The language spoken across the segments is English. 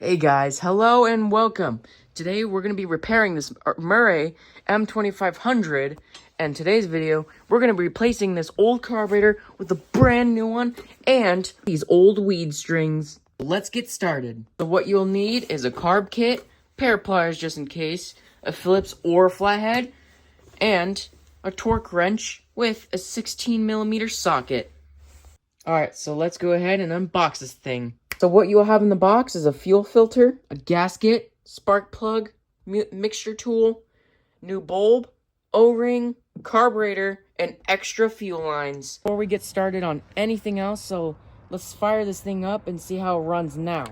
Hey guys, hello and welcome. Today we're going to be repairing this Murray M2500, and today's video we're going to be replacing this old carburetor with a brand new one and these old weed strings. Let's get started. So what you'll need is a carb kit, pair of pliers just in case, a Phillips or flathead, and a torque wrench with a 16mm socket. Alright, so let's go ahead and unbox this thing. So what you'll have in the box is a fuel filter, a gasket, spark plug, mixture tool, new bulb, O-ring, carburetor, and extra fuel lines. Before we get started on anything else, so let's fire this thing up and see how it runs now.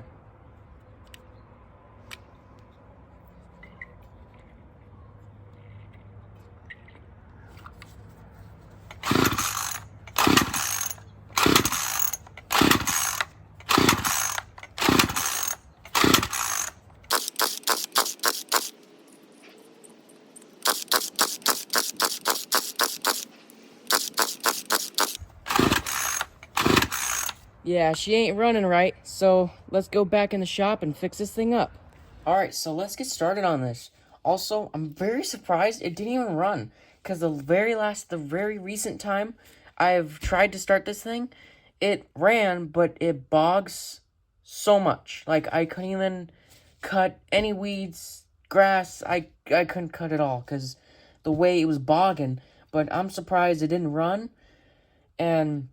Yeah, she ain't running right, so let's go back in the shop and fix this thing up. Alright, so let's get started on this. Also, I'm very surprised it didn't even run, because the very recent time I've tried to start this thing, it ran, but it bogs so much. Like, I couldn't even cut any weeds, grass, I couldn't cut it all, because the way it was bogging. But I'm surprised it didn't run, and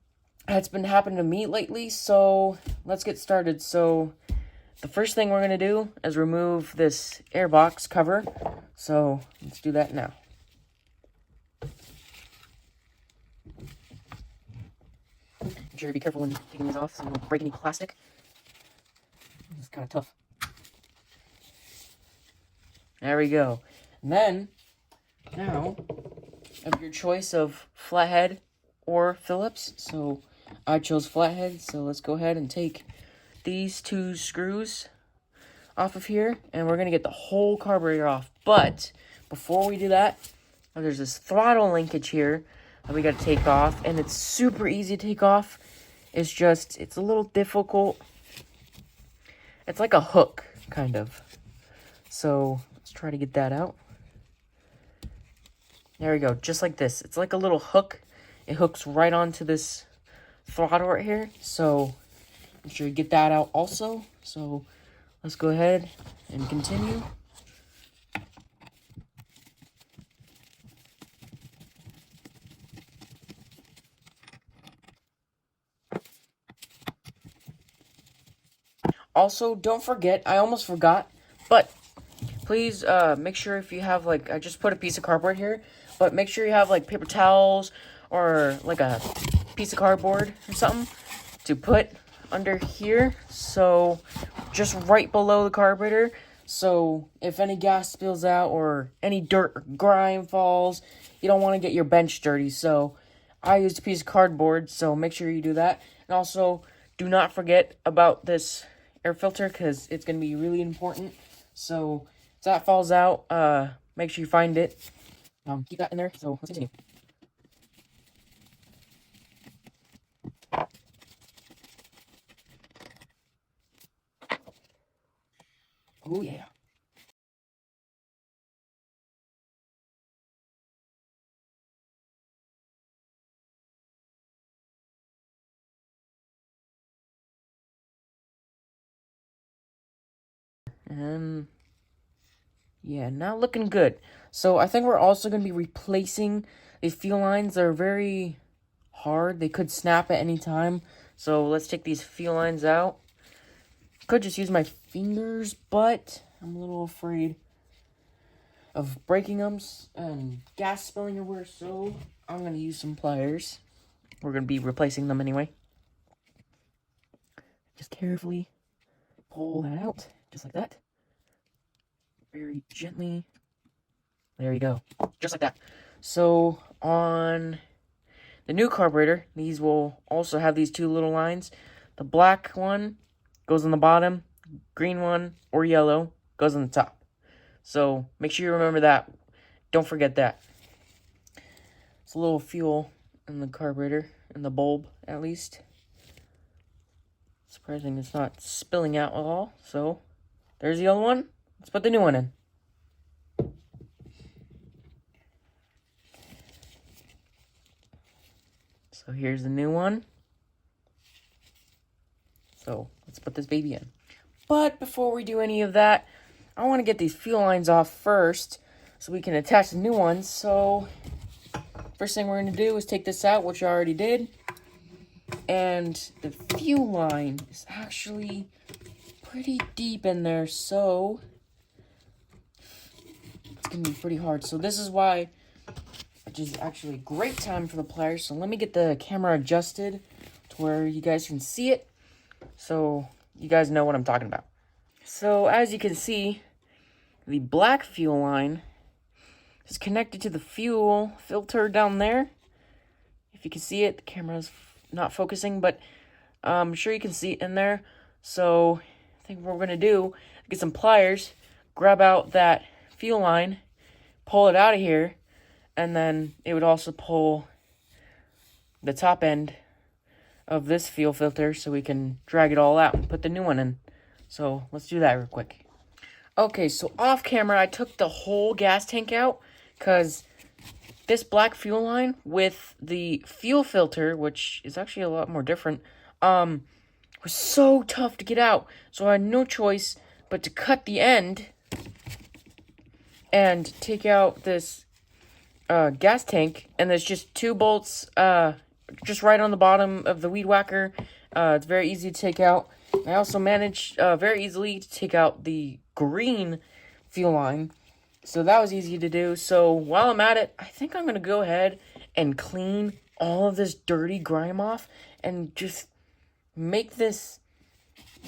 that's been happening to me lately, so let's get started. So the first thing we're going to do is remove this airbox cover, so let's do that now. Make sure to be careful when taking these off so you don't break any plastic. It's kind of tough. There we go. And then, now, of your choice of flathead or Phillips, so I chose flathead, so let's go ahead and take these two screws off of here, and we're going to get the whole carburetor off. But before we do that, there's this throttle linkage here that we got to take off, and it's super easy to take off. It's a little difficult. It's like a hook, kind of. So let's try to get that out. There we go, just like this. It's like a little hook. It hooks right onto this throttle right here, so make sure you get that out also. So let's go ahead and continue. Also, don't forget, I almost forgot, but please make sure if you have, like, I just put a piece of cardboard here, but make sure you have, like, paper towels or, like, a piece of cardboard or something to put under here, so just right below the carburetor, so if any gas spills out or any dirt or grime falls, you don't want to get your bench dirty. So I used a piece of cardboard, so make sure you do that. And also, do not forget about this air filter, because it's going to be really important. So if that falls out, make sure you find it. Keep that in there, so let's continue. Oh, yeah. And yeah, not looking good. So I think we're also going to be replacing the fuel lines. They're very hard. They could snap at any time. So let's take these fuel lines out. Could just use my fingers, but I'm a little afraid of breaking them and gas spilling everywhere, so I'm going to use some pliers. We're going to be replacing them anyway. Just carefully pull that out, just like that. Very gently. There you go. Just like that. So on the new carburetor, these will also have these two little lines. The black one goes on the bottom, green one or yellow goes on the top. So make sure you remember that. Don't forget that. It's a little fuel in the carburetor, in the bulb at least. Surprising it's not spilling out at all, so There's the old one. Let's put the new one in. So here's the new one. So let's put this baby in. But before we do any of that, I want to get these fuel lines off first so we can attach the new ones. So first thing we're going to do is take this out, which I already did. And the fuel line is actually pretty deep in there, so it's going to be pretty hard. So this is why, which is actually a great time for the pliers. So let me get the camera adjusted to where you guys can see it, so you guys know what I'm talking about. So as you can see, the black fuel line is connected to the fuel filter down there. If you can see it, the camera's not focusing, but I'm sure you can see it in there. So I think what we're going to do, get some pliers, grab out that fuel line, pull it out of here, and then it would also pull the top end of this fuel filter so we can drag it all out and put the new one in. So let's do that real quick. Okay, so off camera, I took the whole gas tank out because this black fuel line with the fuel filter, which is actually a lot more different, was so tough to get out. So I had no choice but to cut the end and take out this gas tank. And there's just 2 bolts just right on the bottom of the weed whacker. It's very easy to take out. I also managed very easily to take out the green fuel line. So that was easy to do. So while I'm at it, I think I'm going to go ahead and clean all of this dirty grime off and just make this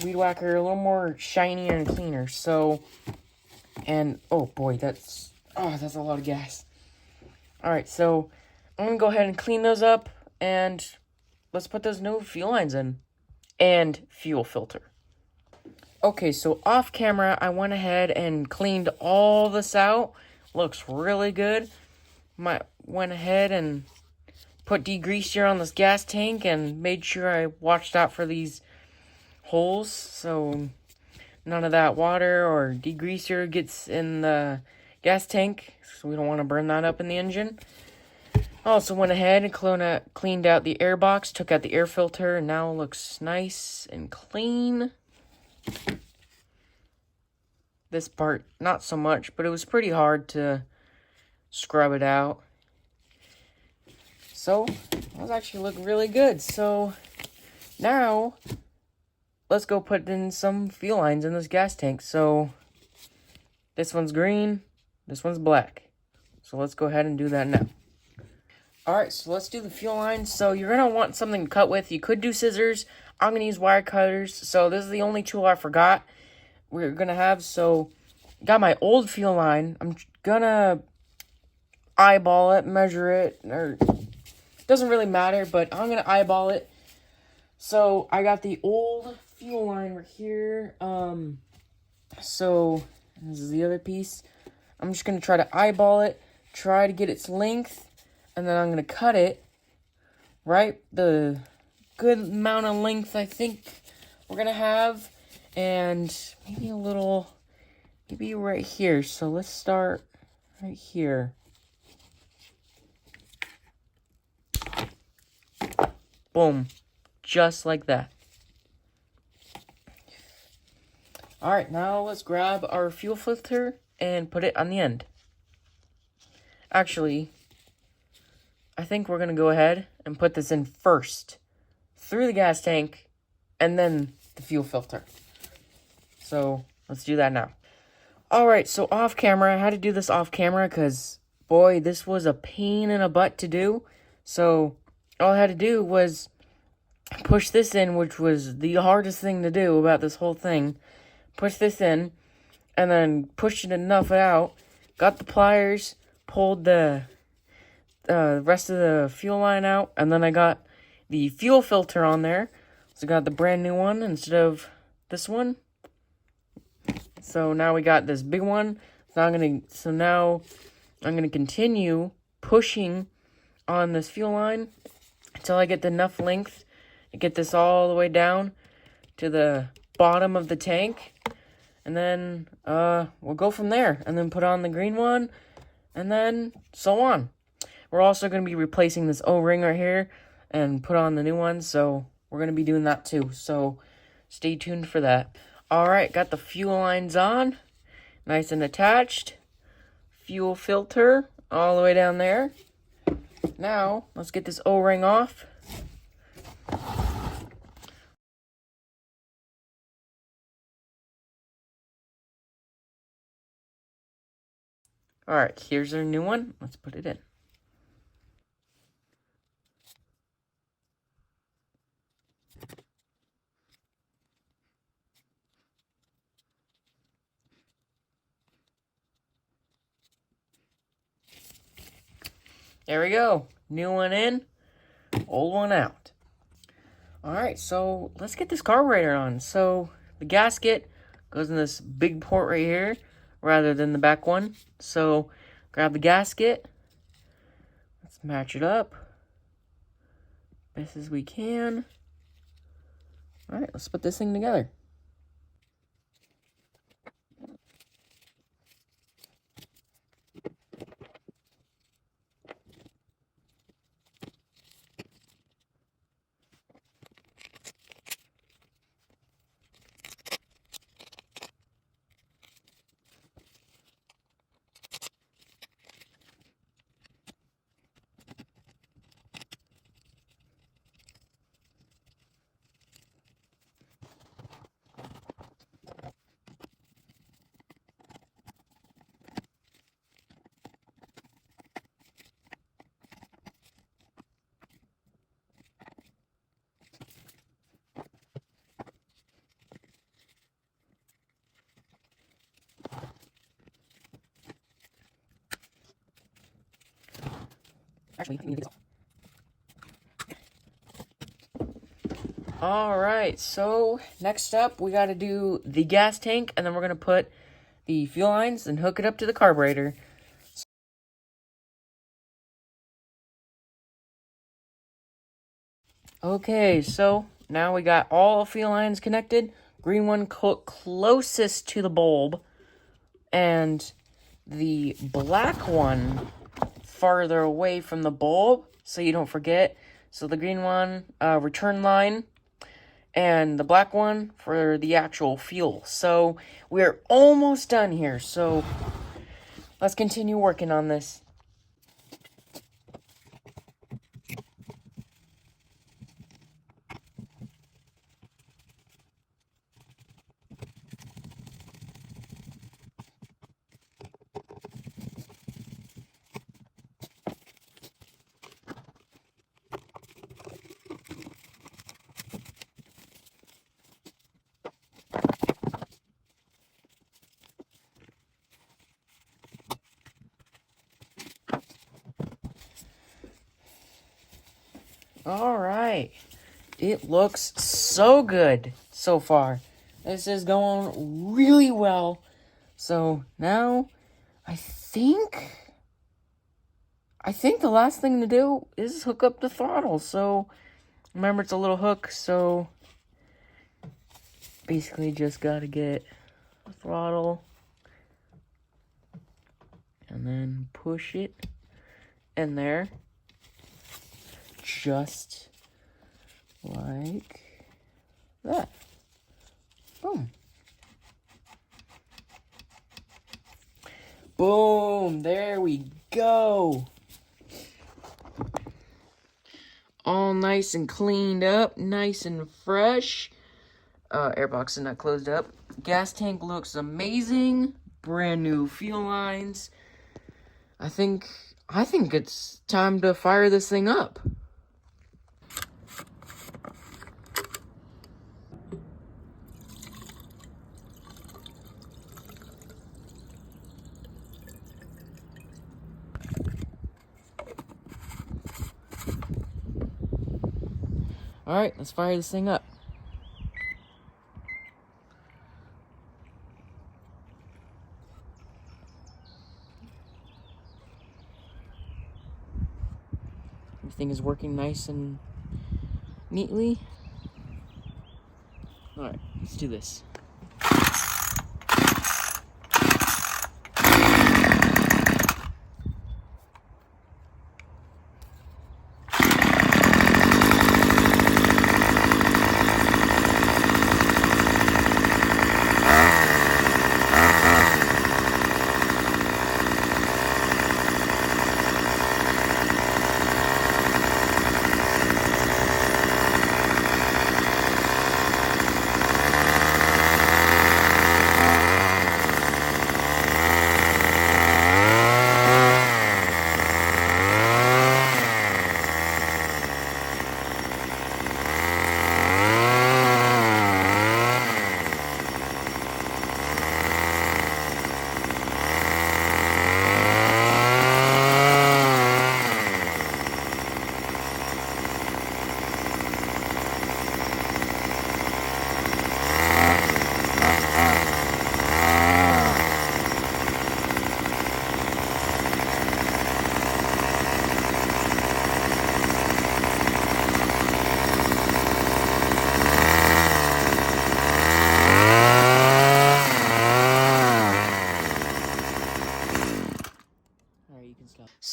weed whacker a little more shinier and cleaner. So, and oh boy, that's a lot of gas. Alright, so I'm going to go ahead and clean those up and let's put those new fuel lines in and fuel filter. Okay, so off camera, I went ahead and cleaned all this out. Looks really good. Went ahead and put degreaser on this gas tank and made sure I watched out for these holes so none of that water or degreaser gets in the gas tank, so we don't want to burn that up in the engine. I also went ahead and cleaned out the air box, took out the air filter, and now it looks nice and clean. This part, not so much, but it was pretty hard to scrub it out. So, those actually look really good. So, now, let's go put in some fuel lines in this gas tank. So, this one's green, this one's black. So, let's go ahead and do that now. Alright, so let's do the fuel lines. So, you're going to want something to cut with. You could do scissors. I'm going to use wire cutters. So, this is the only tool I forgot we're going to have. So, got my old fuel line. I'm going to eyeball it, measure it, or it doesn't really matter, but I'm going to eyeball it. So, I got the old fuel line right here. So, this is the other piece. I'm just going to try to eyeball it, try to get its length, and then I'm going to cut it, right? The good amount of length I think we're going to have, and maybe a little, maybe right here. So, let's start right here. Boom. Just like that. Alright, now let's grab our fuel filter and put it on the end. Actually, I think we're going to go ahead and put this in first. Through the gas tank, and then the fuel filter. So, let's do that now. Alright, so off camera, I had to do this off camera because, boy, this was a pain in the butt to do. So, all I had to do was push this in, which was the hardest thing to do about this whole thing. Push this in, and then pushed it enough out, got the pliers, pulled the rest of the fuel line out, and then I got the fuel filter on there. So I got the brand new one instead of this one. So now we got this big one. So now I'm gonna continue pushing on this fuel line until I get enough length to get this all the way down to the bottom of the tank. And then we'll go from there. And then put on the green one. And then so on. We're also going to be replacing this O-ring right here. And put on the new one. So we're going to be doing that too. So stay tuned for that. Alright, got the fuel lines on. Nice and attached. Fuel filter all the way down there. Now, let's get this O-ring off. Alright, here's our new one. Let's put it in. There we go. New one in, old one out. Alright, so let's get this carburetor on. So the gasket goes in this big port right here rather than the back one. So grab the gasket. Let's match it up best as we can. Alright, let's put this thing together. Actually, I need to get this off. Alright, so next up we gotta do the gas tank, and then we're gonna put the fuel lines and hook it up to the carburetor. Okay, so now we got all fuel lines connected. Green one closest to the bulb, and the black one farther away from the bulb, so you don't forget. So the green one, return line, and the black one for the actual fuel. So we're almost done here, so let's continue working on this. Alright, it looks so good so far. This is going really well. So now, I think the last thing to do is hook up the throttle. So, remember it's a little hook, so basically just gotta get the throttle and then push it in there. Just like that. Boom. Boom. There we go. All nice and cleaned up. Nice and fresh. Airbox is not closed up. Gas tank looks amazing. Brand new fuel lines. I think it's time to fire this thing up. Alright, let's fire this thing up. Everything is working nice and neatly. Alright, let's do this.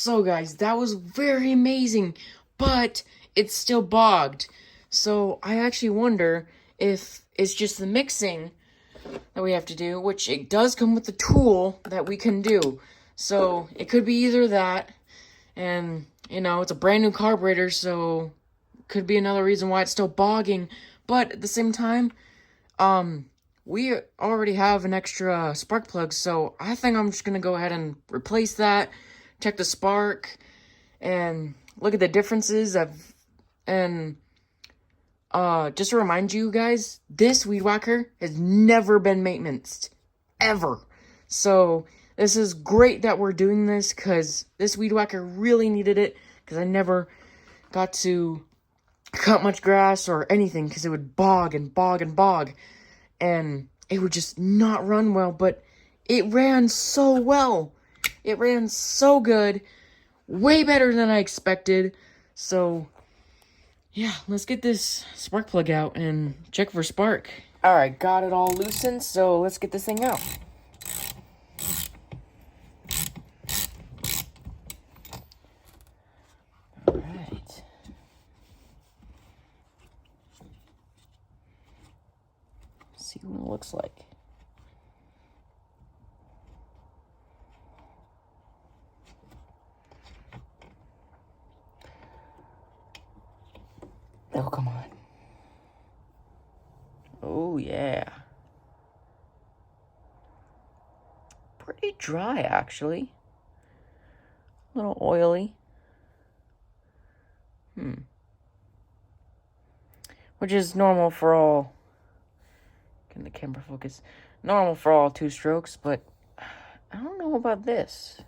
So guys, that was very amazing, but it's still bogged. So I actually wonder if it's just the mixing that we have to do, which it does come with the tool that we can do. So it could be either that, and you know, it's a brand new carburetor, so could be another reason why it's still bogging. But at the same time, we already have an extra spark plug, so I think I'm just gonna go ahead and replace that, check the spark, and look at the differences and just to remind you guys, this weed whacker has never been maintenanced, ever. So this is great that we're doing this, because this weed whacker really needed it, because I never got to cut much grass or anything, because it would bog and bog and bog, and it would just not run well. But it ran so well. It ran so good, way better than I expected. So yeah, let's get this spark plug out and check for spark. Alright, got it all loosened, so let's get this thing out. Alright. See what it looks like. Oh, come on. Oh, yeah. Pretty dry, actually. A little oily. Which is normal for all... Can the camera focus? Normal for all two-strokes, but I don't know about this.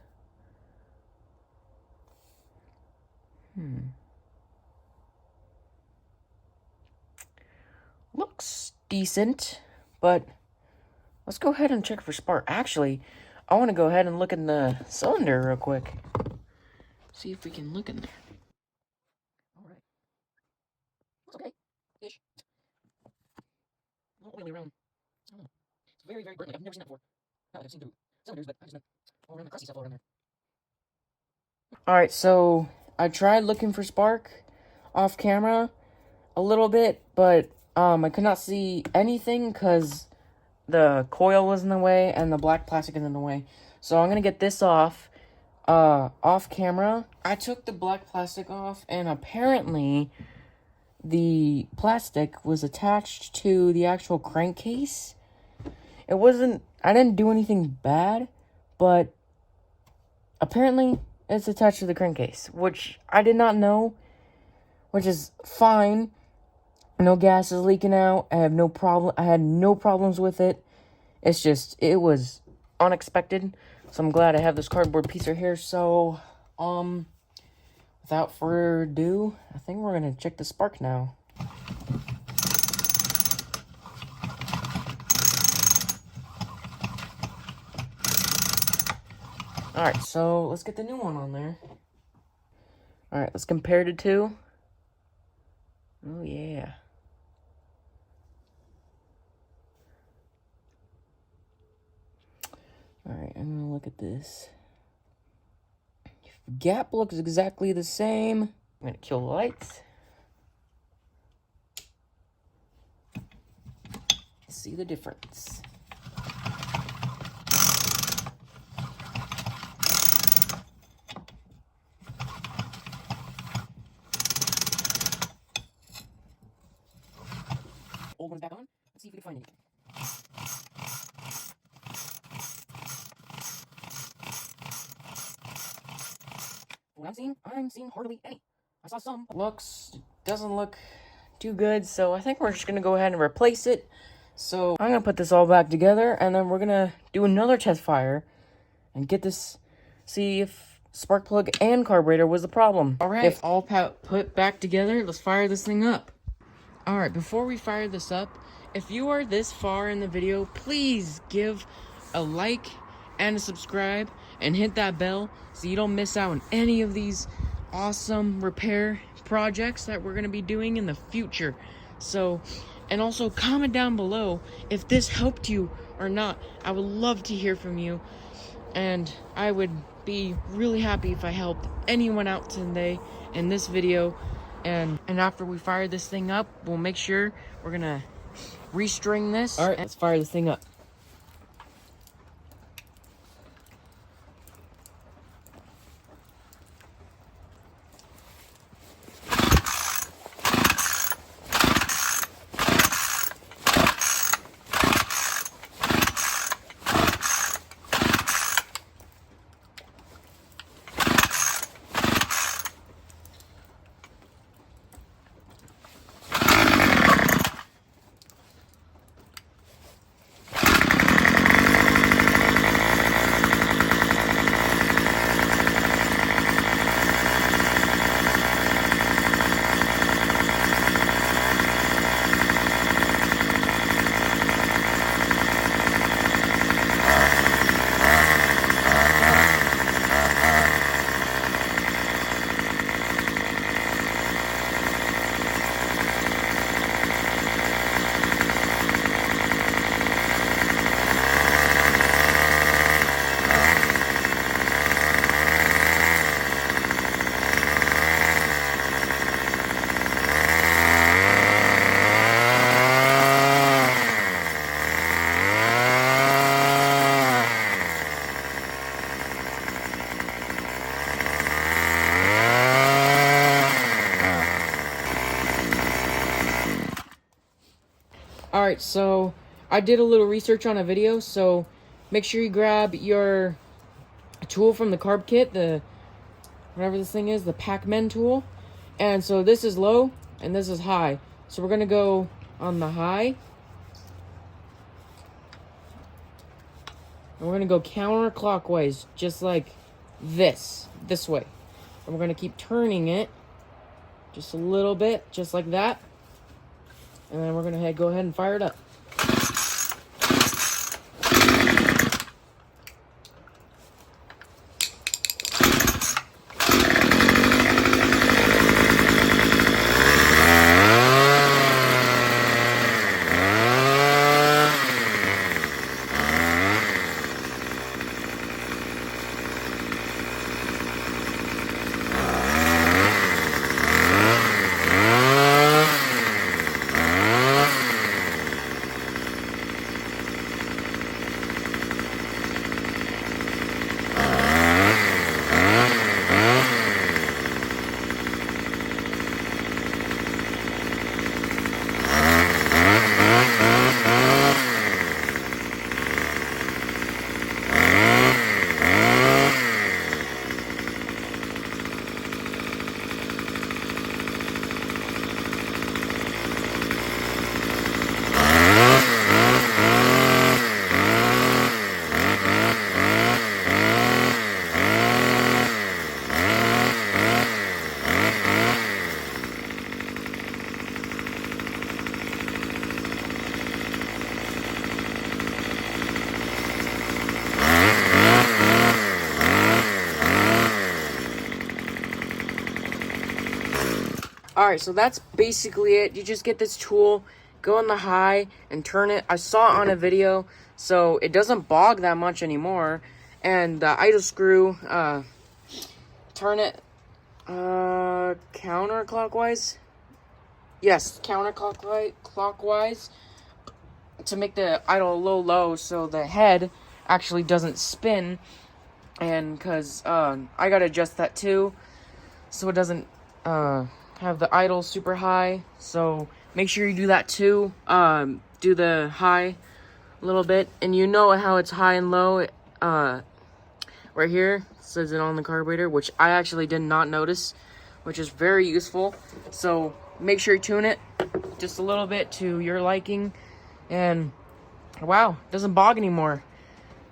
Looks decent, but let's go ahead and check for spark. Actually, I want to go ahead and look in the cylinder real quick. See if we can look in there. Alright. Looks okay. Ish. Not oily around. I don't know. It's very, very burnt. Like, I've never seen that before. Not like I've seen through cylinders, but I just know all around the crusty stuff all around there. Alright, so I tried looking for spark off camera a little bit, but I could not see anything because the coil was in the way and the black plastic is in the way. So I'm gonna get this off camera. I took the black plastic off, and apparently the plastic was attached to the actual crankcase. It wasn't, I didn't do anything bad, but apparently it's attached to the crankcase, which I did not know, which is fine. No gas is leaking out. I had no problems with it. It's just, it was unexpected. So I'm glad I have this cardboard piece right here. So, without further ado, I think we're gonna check the spark now. Alright, so let's get the new one on there. Alright, let's compare the two. Oh, yeah. Alright, I'm gonna look at this. Gap looks exactly the same. I'm gonna kill the lights. See the difference. Old one's back on. Let's see if we can find anything. What I'm seeing hardly any. I saw some. Doesn't look too good, so I think we're just gonna go ahead and replace it. So I'm gonna put this all back together, and then we're gonna do another test fire and get this, see if spark plug and carburetor was the problem. Alright, if all put back together, let's fire this thing up. Alright, before we fire this up, if you are this far in the video, please give a like and a subscribe and hit that bell so you don't miss out on any of these awesome repair projects that we're going to be doing in the future. So, and also comment down below if this helped you or not. I would love to hear from you, and I would be really happy if I helped anyone out today in this video. And after we fire this thing up, we'll make sure we're gonna restring this. All right, let's fire this thing up. Alright, so I did a little research on a video, so make sure you grab your tool from the carb kit, the whatever this thing is, the Pac-Man tool. And so this is low and this is high. So we're gonna go on the high. And we're gonna go counterclockwise, just like this way. And we're gonna keep turning it just a little bit, just like that. And then we're gonna go ahead and fire it up. Alright, so that's basically it. You just get this tool, go on the high, and turn it. I saw it on a video, so it doesn't bog that much anymore. And the idle screw, turn it counterclockwise. Yes, counterclockwise to make the idle low so the head actually doesn't spin. And because I gotta adjust that too, so it doesn't have the idle super high. So make sure you do that too. Do the high a little bit, and you know how it's high and low. Right here it says it on the carburetor, which I actually did not notice, which is very useful. So make sure you tune it just a little bit to your liking, and wow, it doesn't bog anymore.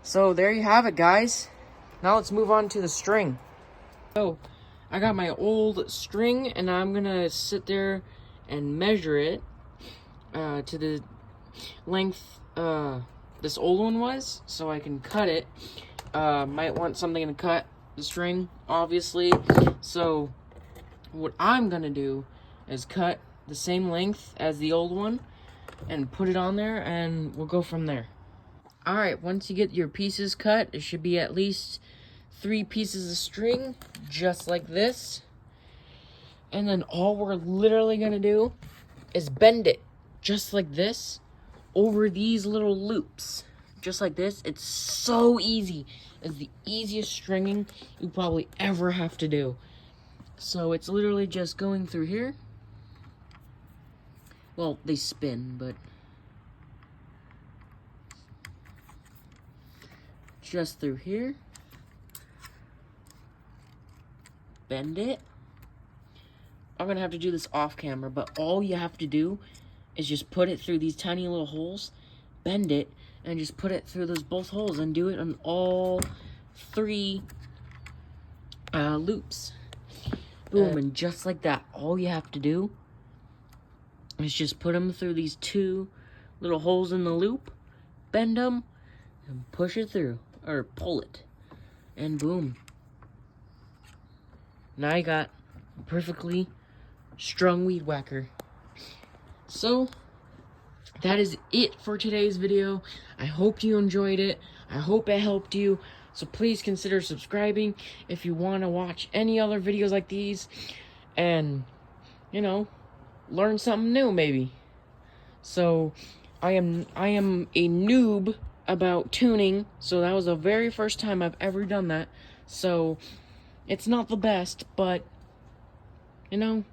So there you have it, guys. Now let's move on to the string. So I got my old string, and I'm gonna sit there and measure it to the length this old one was, so I can cut it. Might want something to cut the string, obviously. So what I'm gonna do is cut the same length as the old one and put it on there, and we'll go from there. Alright, once you get your pieces cut, it should be at least 3 pieces of string, just like this. And then all we're literally gonna do is bend it, just like this, over these little loops. Just like this. It's so easy. It's the easiest stringing you probably ever have to do. So it's literally just going through here. Well, they spin, but just through here. Bend it. I'm gonna have to do this off camera, but all you have to do is just put it through these tiny little holes, bend it, and just put it through those both holes, and do it on all 3 loops. Boom, and just like that, all you have to do is just put them through these 2 little holes in the loop, bend them, and push it through, or pull it, and boom. Now you got a perfectly strung weed whacker. So, that is it for today's video. I hope you enjoyed it. I hope it helped you. So please consider subscribing if you want to watch any other videos like these. And, you know, learn something new maybe. So, I am a noob about tuning. So that was the very first time I've ever done that. So, it's not the best, but, you know,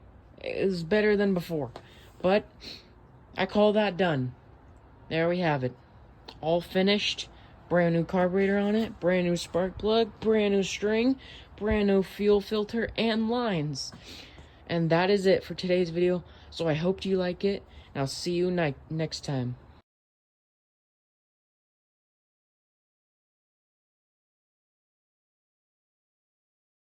it's better than before. But I call that done. There we have it. All finished. Brand new carburetor on it. Brand new spark plug. Brand new string. Brand new fuel filter and lines. And that is it for today's video. So I hope you like it. And I'll see you next time.